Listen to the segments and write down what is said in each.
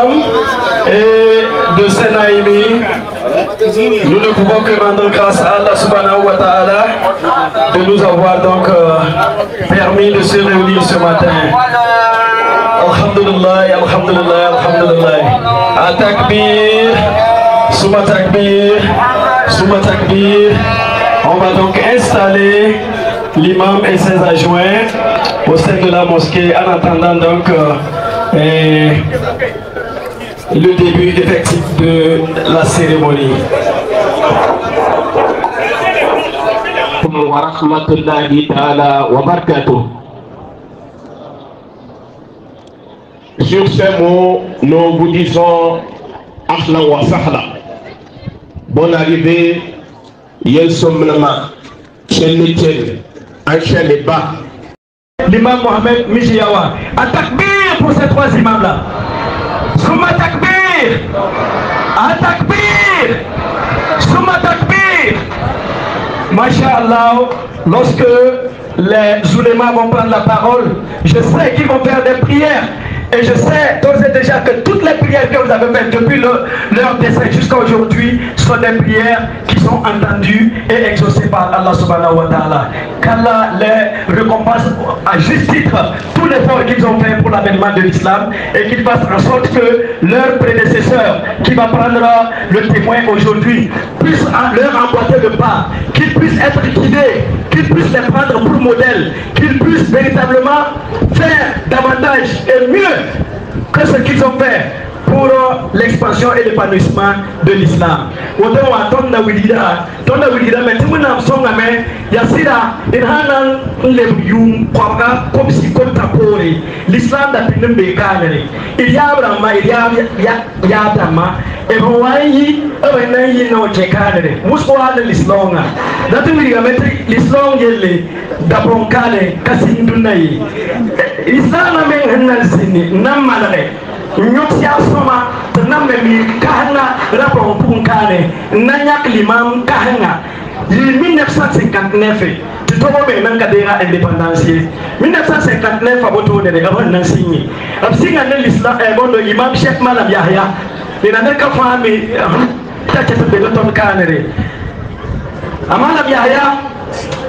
l'imam et de Senaïmi. Nous ne pouvons que rendre grâce à Allah subhanahu wa ta'ala de nous avoir donc permis de se réunir ce matin. Alhamdulillah, alhamdulillah, alhamdulillah. At-takbir, summa takbir, summa takbir. On va donc installer l'imam et ses adjoints au sein de la mosquée en attendant donc le début effectif de la cérémonie. Wa rahmatullahi ta'ala wa barakatuh. Sur ces mots, nous vous disons Ahlan wa sahla. Bonne arrivée, Yel Somlama, Chennichen, Anchen Ba. L'imam Mohamed Mijiawa. Un takbir pour ces trois imams-là. Souma takbir. Un takbir. Souma takbir. Masha'Allah, lorsque les oulémas vont prendre la parole, je sais qu'ils vont faire des prières. Et je sais d'ores et déjà que toutes les prières que vous avez faites depuis leur décès jusqu'à aujourd'hui sont des prières qui sont entendues et exaucées par Allah subhanahu wa ta'ala. Qu'Allah les récompense à juste titre tout l'effort qu'ils ont fait pour l'avènement de l'islam et qu'ils fassent en sorte que leur prédécesseur qui va prendre le témoin aujourd'hui puisse leur emboîter le pas, qu'ils puissent être guidés, qu'ils puissent les prendre pour modèle, qu'ils puissent véritablement faire davantage et mieux que ce qu'ils ont fait pour l'expansion et l'épanouissement de l'islam. L'islam n'a plus de bécanere. Il y a Abraham, il y a Abraham, et vous voyez, il y a un checanere. Moussoua de l'islam. Dans tout l'islam, il y a d'abord Kassim Dunaï. L'islam n'a même un zini, n'a malgré. Nyoksia soma tenambe mi kahanga rapon punkane nanyak limam kahanga yi 1959 titobo be nan kadera indépendance 1959 aboto de gabon nan signé absinga ne l'islam e bondo imam Cheikh Malam Yahya ina ne ka fami ta ta be ton kanere Malam Yahya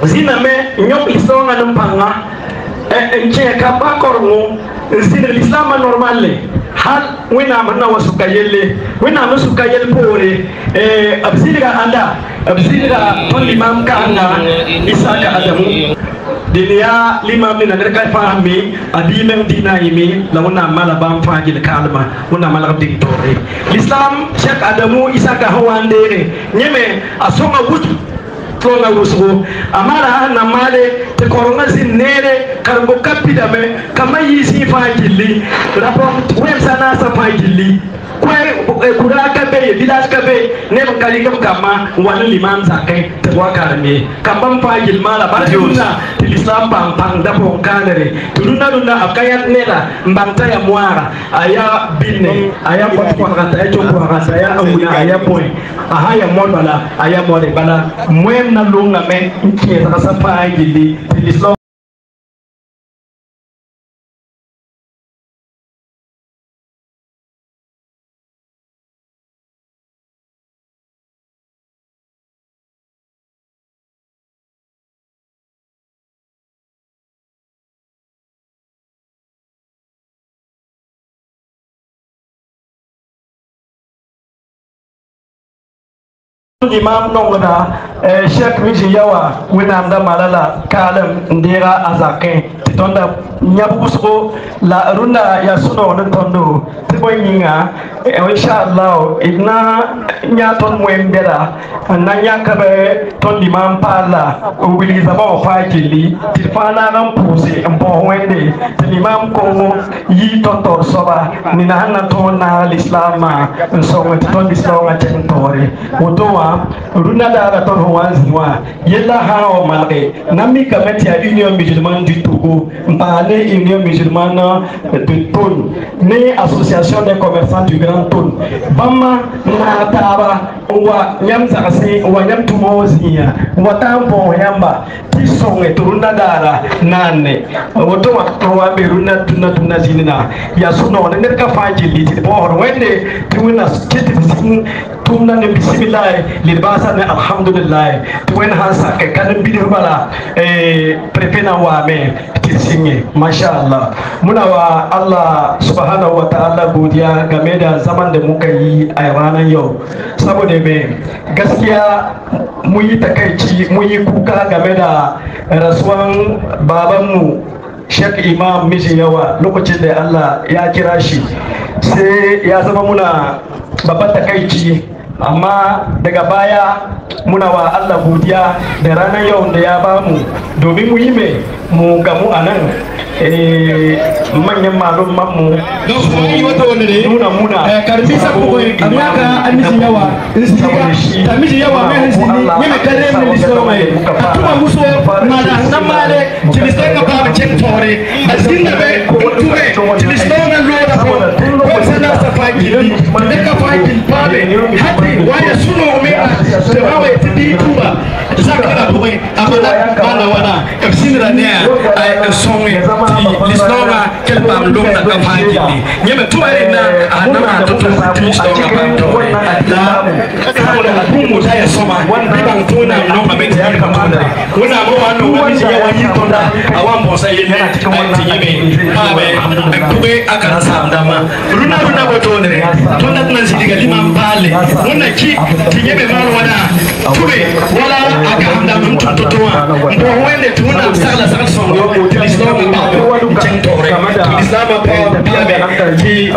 zina me nyok l'islam nan panga e nche ka ba korno zina l'islam normal hal wina manna wasu kayelle wina musu kayel pore abzilga anda abzilga ton limam ka anda Isaka Adamu dinia limam ni nagar ka fahmi adimem dina yimi lawna malabam fajil kalma wona malab dictore l'islam Cheikh Adamu Isaka hawandere nyeme asonga wutu tonga rusugo amala na male te koronga zinere karbo kapida me kama yisi fajili rapport wem sana sa fajili kwe kuraka be village kabe ne bakali kam kama wani limam zakai te wakarme kambam fajil mala barjuna l'islam bang bang da bon kanere tuluna duna akayat nela mbanta ya mwara aya binne aya pot kwagata ya choko kwagata ya amuna aya point ahaya modala aya mode bala mwem na lunga me nke sa fajili l'islam imam nongda Cheikh Mijiawa winamda malala kalam ndira azakin titonda nyabusko la runda ya suno ntondo tiboyinga inshallah idna nyaton mwembera na nyakabe ton imam pala ubiliza ba fajili tifana nan puse mbo wende imam ko yi tontor soba ni na hanna to na l'islam so ton islam a tentore otowa runa da ton wanzwa yella hawo malke nami kamati ya union musulmane du Togo mpane union musulmane de Ton ne association des commerçants du Grand yanton bamma na taba wa nyam zakasi wa nyam tumozia wa tampo yamba tisonge turuna dara nane woto wa towa beruna tuna zinina ya suno ne ka fajili ti bo hor wende tuna kiti sin tumna ne bismillah libasa ne alhamdulillah tuen hansa ke kan bidir bala prefena wa me tisinge masha Allah muna wa Allah subhanahu wa ta'ala godiya game da zaman da muka yi a ranar yau saboda me gaskiya mun yi takaici mun yi kuka game da rasuwan babanmu Sheikh Imam Miji Yawa lokacin da Allah ya kira shi sai ya zama muna babban takaici amma daga baya muna wa Allah godiya da ranar yau da ya bamu domin mu yi mai mu gamu a nan manyan malumman mu nuna muna karbi sabu amyaka amiji yawa amiji yawa mai hansini mai kare mai liso mai kuma muso mana nan male jilisto ka ba cin tore azin da bai tuwe jilisto na loda ko sana safaki ne ka faki pale hadi waya suno mai da bawa tidi tuba zakara tuwe amana bana wana kafsinra ne a sonwe lisnoma kelpam lom na kafaki ni nyeme tuwe na anama to lisnoma pam tore la kama kumu taya soma bibang tuna nomba beti ya kamanda una mo wano wabiji ya wajitonda awambo sa yene nyeme pawe tuwe akana samdama runa wotone tonda tunasidiga lima mpale una ki kinyeme maro wana tuwe wala akamda mtutotoa mbo wende tuna msala sala songo lisnoma pawe mchentore lisnoma pawe piabe ki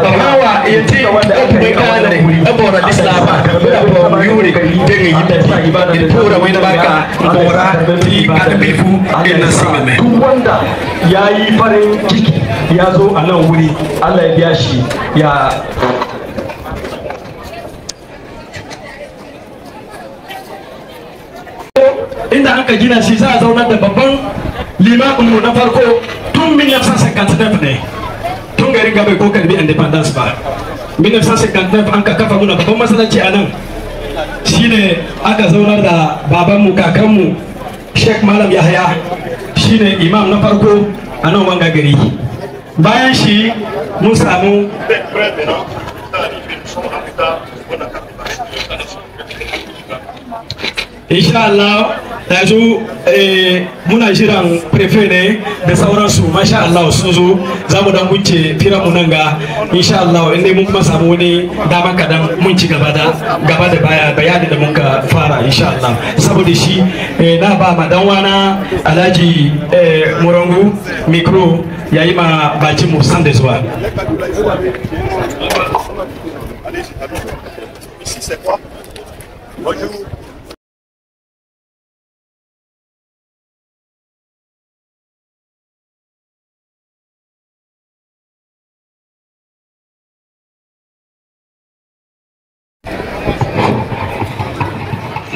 bahawa yeti okwe kanare abora lislama abora yuri dengi yitati ilpura wena baka bora di adabifu inasingame wanda yayi farin ciki ya zo a nan wuri Allah ya biya shi ya inda aka gina shi za a zaunar da babban limamin mu na farko tun 1959 ne tun garin gabai ko karbi independence ba 1959 an ka kafa muna babban masallaci a nan shine aka zaunar da babanmu kakanmu Sheikh Malam Yahaya shine imam na farko a nan wanga gari bayan shi mun samu insha Allah yanzu muna jiran prefe ne da sauransu masha Allah sun zo za mu dan wuce fira mu nan ga insha Allah inda mun kuma samu wani dama kadan mun ci gaba da baya bayani da muka fara insha Allah saboda shi na ba ma dan wana Alhaji Murangu micro yayi ma baci mu san da zuwa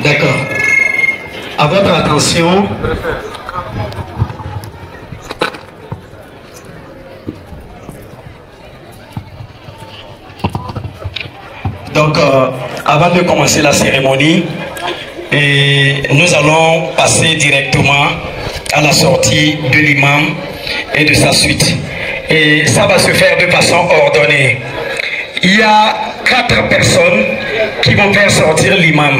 D'accord. À votre attention. Donc, avant de commencer la cérémonie, nous allons passer directement à la sortie de l'imam et de sa suite. Et ça va se faire de façon ordonnée. Il y a 4 personnes qui vont faire sortir l'imam.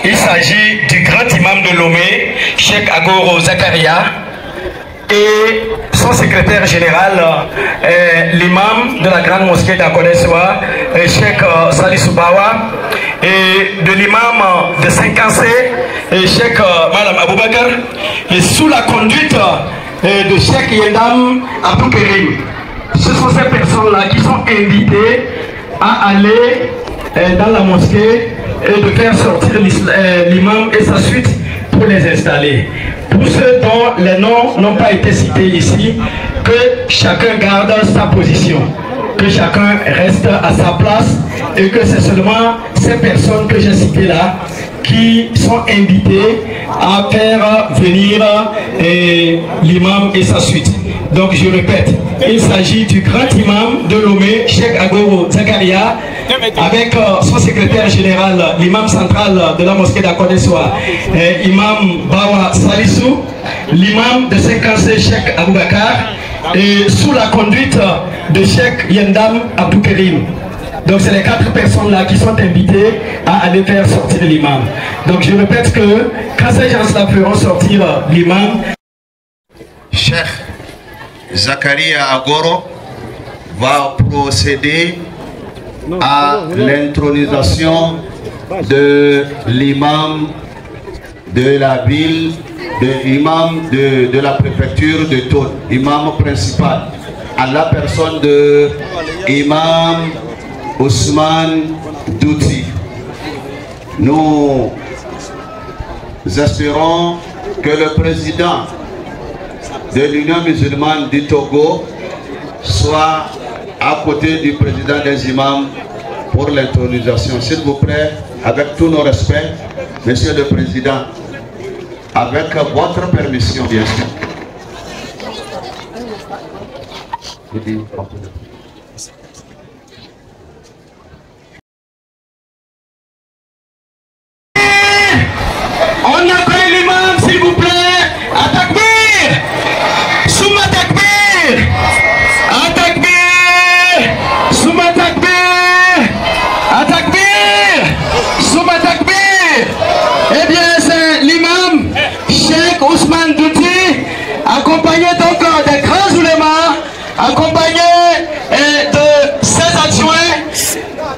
Il s'agit du grand imam de Lomé, Cheikh Agoro Zakaria, et son secrétaire général, l'imam de la grande mosquée d'Akoneswa, Cheikh Salissou Bawa, et de l'imam de Saint-Cancé, Cheikh Madame Aboubakar, et sous la conduite de Cheikh Yendam Aboukerim. Ce sont ces personnes-là qui sont invitées à aller dans la mosquée et de faire sortir l'imam et sa suite pour les installer. Pour ceux dont les noms n'ont pas été cités ici, que chacun garde sa position, que chacun reste à sa place et que c'est seulement ces personnes que j'ai citées là qui sont invitées à faire venir l'imam et sa suite. Donc je répète, il s'agit du grand imam de Lomé, Cheikh Agoro Zakaria, avec son secrétaire général, l'imam central de la mosquée d'Akodessoa, imam Bawa Salissou, l'imam de Saint-Cancé, Cheikh Aboubakar, et sous la conduite de Cheikh Yendam Abdoukerim. Donc c'est les 4 personnes là qui sont invitées à aller faire sortir l'imam. Donc je répète que quand ces gens-là feront sortir l'imam, Cheikh Zakaria Agoro va procéder à l'intronisation de l'imam de la ville, de l'imam de la préfecture de Toul, imam principal, à la personne de imam Ousmane Douti. Nous espérons que le président de l'Union musulmane du Togo soit à côté du président des imams pour l'intronisation. S'il vous plaît, avec tous nos respects, Monsieur le Président, avec votre permission, bien sûr. on accueille l'imam, s'il vous plaît. Atakbir, Souma Takbir, Atakbir, Souma Takbir, Atakbir, Souma Takbir. Eh bien, c'est l'imam Cheikh Ousmane Douti, accompagné donc des grands oulémas, accompagné de ses adjoints.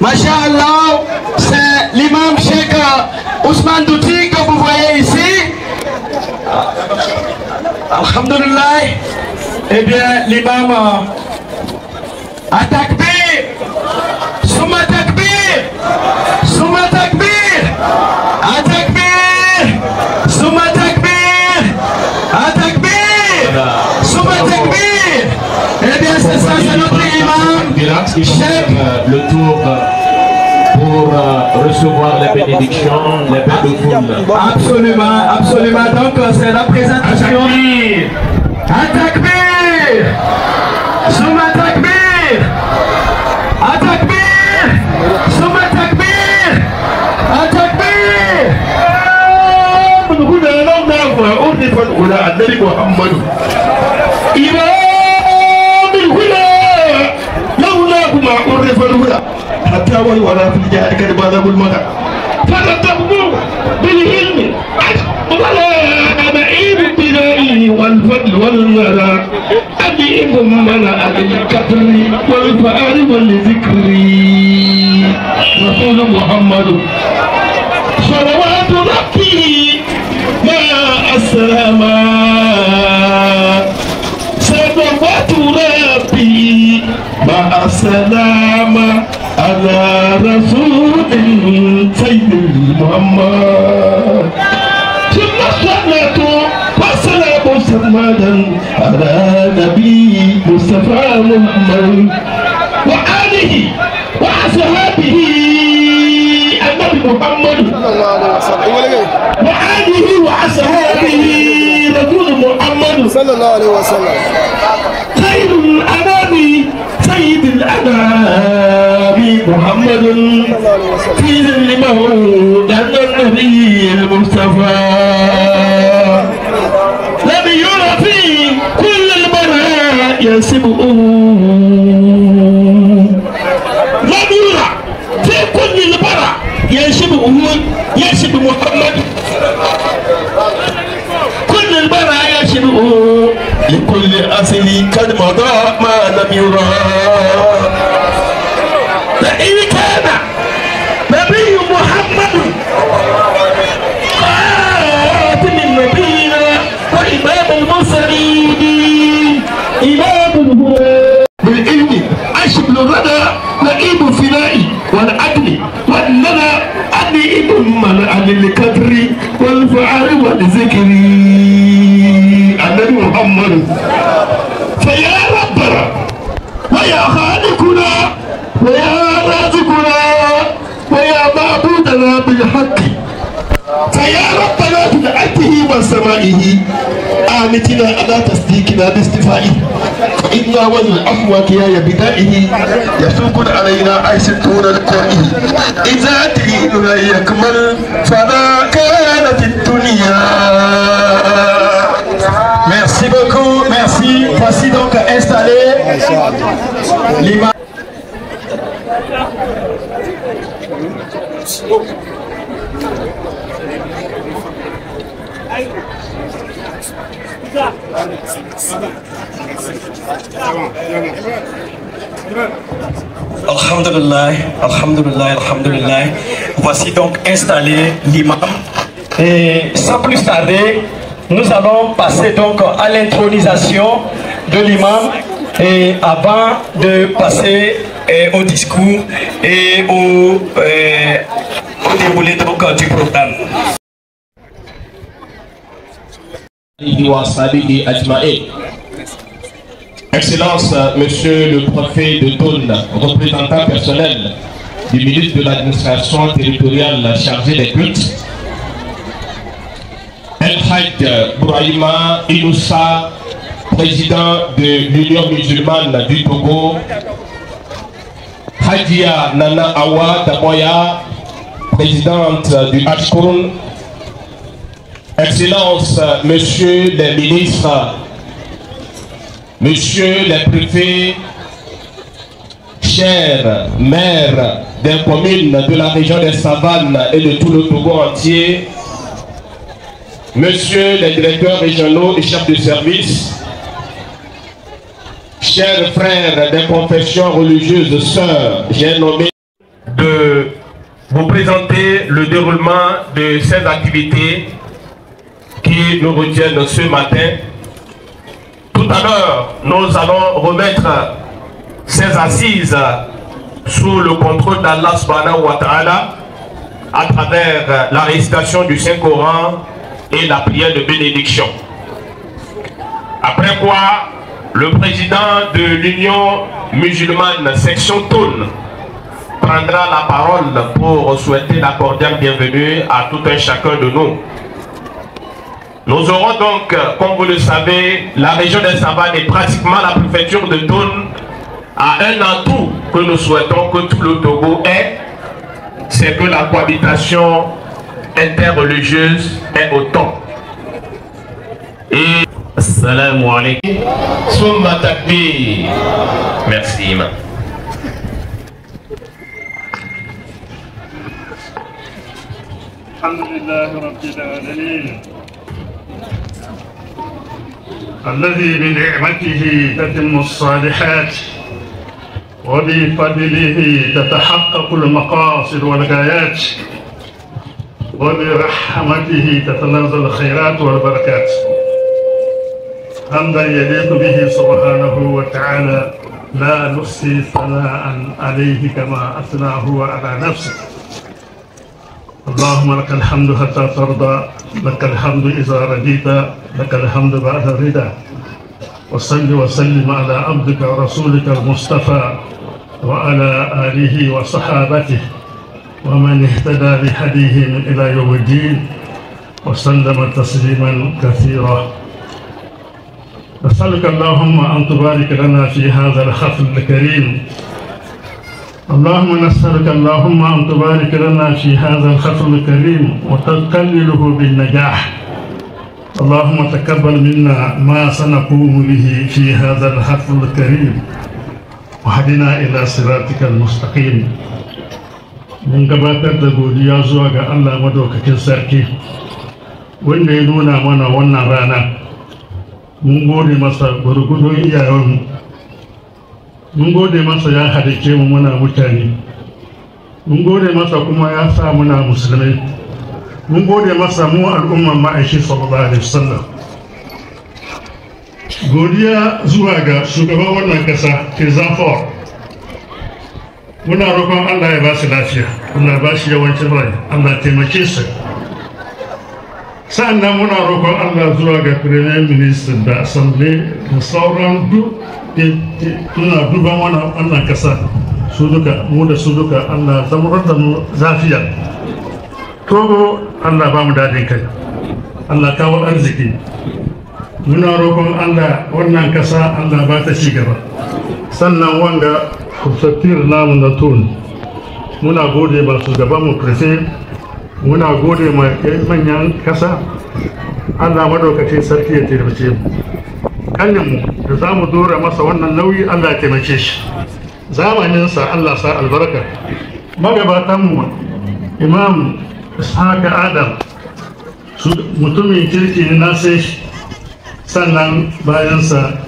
Masha'Allah, c'est l'imam Cheikh Ousmane Douti que vous voyez ici. Alhamdulillah. Eh bien, l'imam Atakbir, Souma Takbir, Souma Takbir, Atakbir, Souma Takbir, Atakbir, Souma Takbir. Eh bien, c'est ça, c'est notre imam. Cheikh. Le tour pour recevoir les bénédictions, les bains de foule. Absolument, absolument. Donc, c'est la présentation. Atakbir, Souma Takbir, Atakbir, Souma Takbir, Atakbir. حتى ولا في الجهاد كذب هذا المدى فتتبعوا بالعلم ولا بعيد البناء والفضل والمدى أبيكم منع بالكفر والفأر والذكر رسول محمد صلوات ربي مع السلامة صلوات ربي مع السلامة على رسول سيد محمد ثم الصلاة والسلام سرمدا على نبي مصطفى محمد وآله وأصحابه النبي محمد وآله وأصحابه رسول محمد صلى الله عليه وسلم خير الأنام سيد الأنام محمد في ذل مولى النبي المصطفى لم يرى في كل البرايا سبؤ لم يرى في كل البرايا سبؤ يشبه محمد كل البرايا سبؤ لكل أصل قد مضى ما لم يرى فإن كان نبي محمد خاتم النبيين وإمام المرسلين إمام الهدى بالعلم أشبل الردى نئيب الفناء والعدل والندى أنيب من عن الكدر والفعل والذكر النبي محمد فيا ربنا ويا خالقنا ويا رازقنا ويا معبودنا بالحق فيا ربنا بنعته وسمائه آمتنا على تصديقنا باستفائه فإنا والعفو يا بدائه يسوق علينا عيش طول لقائه إذا ديننا يكمل فلا كانت الدنيا. Merci beaucoup, merci. Voici donc installé l'imam. Alhamdulillah, alhamdulillah, alhamdulillah. Voici donc installé l'imam. Et sans plus tarder, nous allons passer donc à l'intronisation de l'imam et avant de passer au discours et au déroulé donc du programme. Excellence, Monsieur le préfet de Thône, représentant personnel du ministre de l'administration territoriale chargé des cultes, El Hajj Bourahima Inoussa, président de l'Union musulmane du Togo, Hadia Nana Awa Damoya, présidente du Hajkoun, Excellence, Monsieur les ministres, Monsieur les préfets, chers maires des communes de la région des Savanes et de tout le Togo entier, Monsieur les directeurs régionaux et chefs de service, chers frères des confessions religieuses, sœurs, j'ai nommé de vous présenter le déroulement de ces activités qui nous retiennent ce matin. Tout à l'heure, nous allons remettre ces assises sous le contrôle d'Allah subhanahu wa ta'ala à travers la récitation du Saint-Coran et la prière de bénédiction. Après quoi, le président de l'Union musulmane section Thône prendra la parole pour souhaiter la cordiale bienvenue à tout un chacun de nous. Nous aurons donc, comme vous le savez, la région des Savanes et pratiquement la préfecture de Thône a un atout que nous souhaitons que tout le Togo ait, c'est que la cohabitation interreligieuse est au top. Et assalamu alaikum. Summa takbir. Merci, imam. Alhamdulillah Rabbil Alamin. الذي بنعمته تتم الصالحات وبفضله تتحقق المقاصد والغايات وبرحمته تتنزل الخيرات والبركات حمدا يليق به سبحانه وتعالى لا نحصي ثناء عليه كما اثناه على نفسه. اللهم لك الحمد حتى ترضى، لك الحمد إذا رضيت، لك الحمد بعد الرضا. وصل وسلم على عبدك ورسولك المصطفى وعلى آله وصحابته ومن اهتدى بهديهم إلى يوم الدين وسلم تسليما كثيرا. نسألك اللهم أن تبارك لنا في هذا الحفل الكريم. اللهم نسألك اللهم أن تبارك لنا في هذا الحفل الكريم وتقلله بالنجاح. اللهم تقبل منا ما سنقوم به في هذا الحفل الكريم وهدنا إلى صراطك المستقيم. من gabatar da godiya zuwa ga Allah madaukakin sarki wanda ya nuna mana wannan rana. Mun gode masa gurgudun iyayenmu, mun gode masa ya halice mu muna mutane, mun gode masa kuma ya sa muna musulmai, mun gode masa mu al'umman ma'aishi sallallahu alaihi wasallam. Godiya zuwa ga shugaban wannan kasa Kirzafor, muna roƙon Allah ya ba shi lafiya, Allah ya ba shi yawancin rai, Allah ya taimake shi. Sa'annan muna roƙon Allah zuwa ga Premier Minister da Assembly da sauran duk tuna duban wannan kasa su duka mu da su duka Allah zamurar da mu zafiya. Togo Allah ba mu dadin kai, Allah kawo arziki. muna roƙon Allah wannan kasa Allah ba ta ci gaba. Sannan wanga kusattir namu na tun muna gode masu gaban mu prefe, muna gode ma manyan kasa. Allah madaukacin sarki ya taimake mu. Kallin mu da za mu dora masa wannan nauyi Allah ya taimake shi. Zamaninsa Allah sa albarka. Magabatan mu Imam Ishaq Adam mutumin kirki na sai sannan bayansa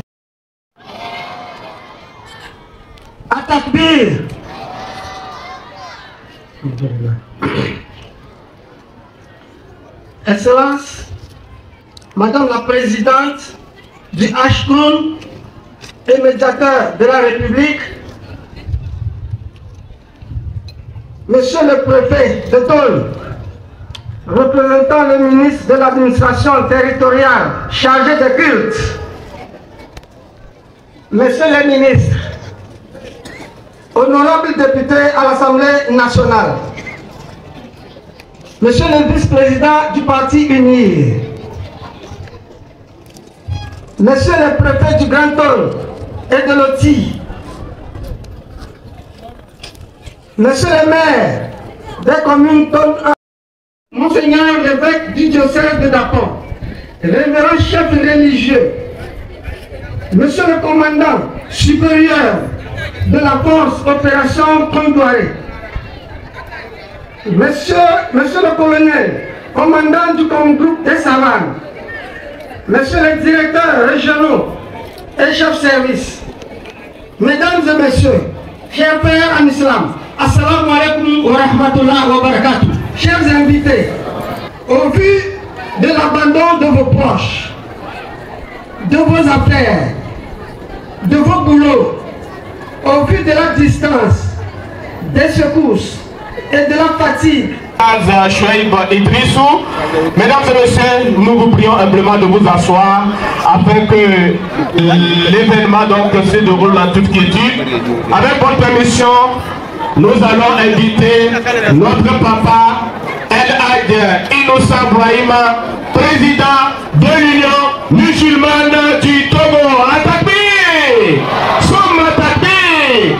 Atakbir. Excellence, Madame la Présidente du HCON et médiateur de la République, Monsieur le Préfet de Tôle, représentant le ministre de l'Administration territoriale chargé de culte, Monsieur le ministre, honorables députés à l'Assemblée nationale, Monsieur le vice-président du Parti Uni, Monsieur le préfet du Grand Tôle et de Loti, Monsieur le maire des communes Tôle 1, Monseigneur l'évêque du diocèse de Dapon, révérend chef religieux, Monsieur le commandant supérieur de la force opération Condoré, Monsieur le colonel, commandant du groupe des Savanes, Monsieur les directeurs régionaux et chefs service, Mesdames et Messieurs, chers pères en islam, Assalamu alaikum wa rahmatullah wa barakatuh. Chers invités, au vu de l'abandon de vos proches, de vos affaires, de vos boulots, au vu de la distance, des secousses et de la fatigue, Mesdames et messieurs, nous vous prions humblement de vous asseoir afin que l'événement se déroule en toute quiétude. Avec votre permission, nous allons inviter notre papa El Hadj Innocent Brahima, président de l'Union musulmane du Togo. Atakbir! Somme Atakbir!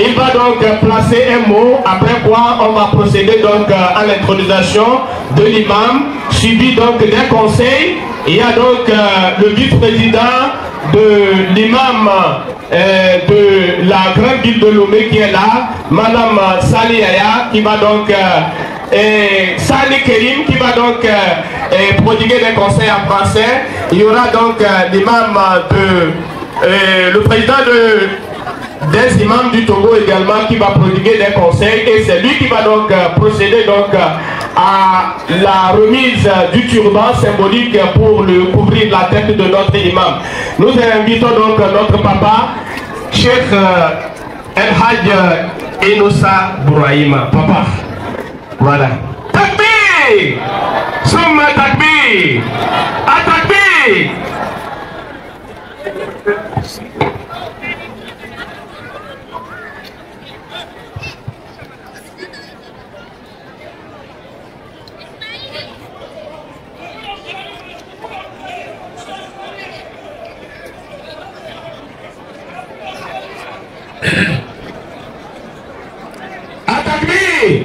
Il va donc placer un mot, après quoi on va procéder donc à l'intronisation de l'imam, suivi donc des conseils. Il y a donc le vice-président de l'imam de la grande ville de Lomé qui est là, Madame Sali Yaya, qui va donc Sali Kerim qui va donc prodiguer des conseils en français. Il y aura donc l'imam le président des imams du Togo également qui va prodiguer des conseils, et c'est lui qui va donc procéder donc à la remise du turban symbolique pour couvrir la tête de notre imam. Nous invitons donc notre papa, Cheikh El Hadj Innocent Brahima. Papa, voilà. Takbir! Summa takbir! Atakbir! Atakbir!